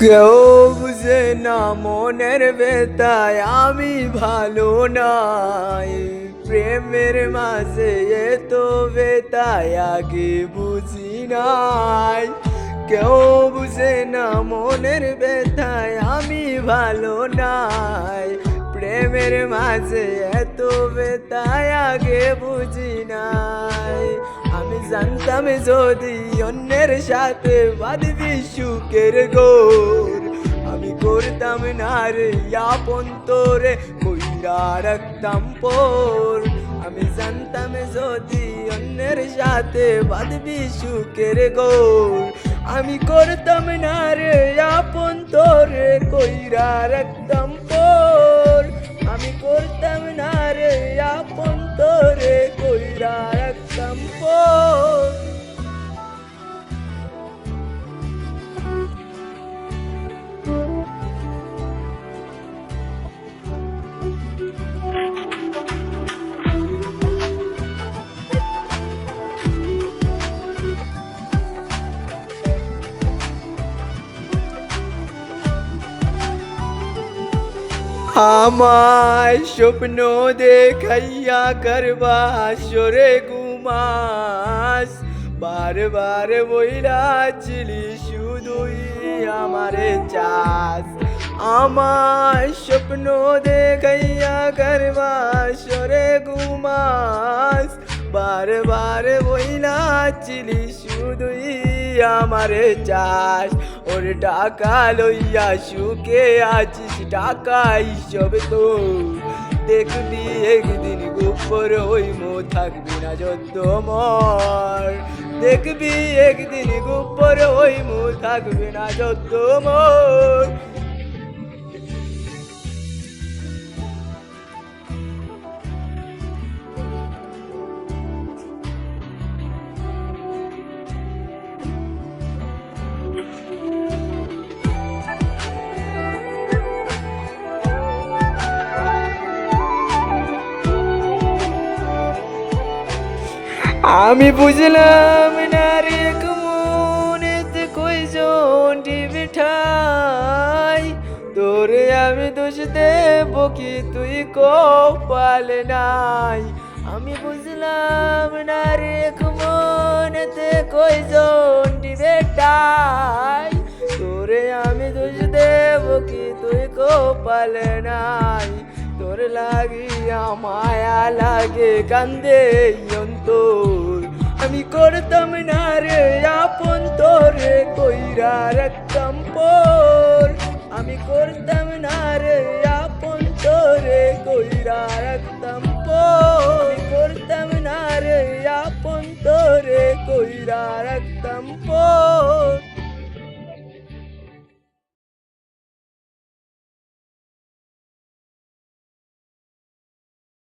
কেউ বুঝে না মনের বেতায় আমি ভালো নাই। প্রেমের মাঝে এত বেতায় আগে বুঝি নাই। কেউ বুঝে না মনের বেতায় আমি ভালো নাই। প্রেমের মাঝে এত বেতায় আগে বুঝি নাই। আমি জানতাম যদি অন্যের সাথে বাঁধবি সুখের গোর, আমি করতাম না রে আপন তোরে কইরা রাখতাম পর। আমি জানতাম যদি অন্যের সাথে বাঁধবি সুখের গোর, আমি করতাম না রে আপন তোরে কইরা রাখতাম পর। আমি করতাম না রে আপন তোরে কইরা রাখতাম পর। আমায় স্বপ্ন দেখাইয়া করবা সরে ঘুমাস, বারবার বইরাছিলি শুধুই আমারে চাস। আমায় স্বপ্ন দেখাইয়া করবা সরে ঘুমাস, বারবার বইরাছিলি শুধুই আমারে চাস। ওর টাকা লইয়া সুখে আছিস, টাকা হিসব তো দেখবি একদিন গোপর হইমো থাকবি না যত মর। দেখবি একদিন গোপর হইমো থাকবি না যত মর। আমি বুঝলাম না রে মনেতে কয়জন দিবে ঠাই, তোরে আমি দোষ দেব কি তুই কপাল নাই। আমি বুঝলাম না রে মনেতে কয়জন দিবে ঠাই, তোরে আমি দোষ দেব কি তুই কপাল নাই। তোর লাগিয়া মায়া লাগে কান্দে অন্তর, আমি করতাম না রে আপন তোরে কইরা রাখতাম পর। আমি করতাম না রে আপন তোরে কইরা রাখতাম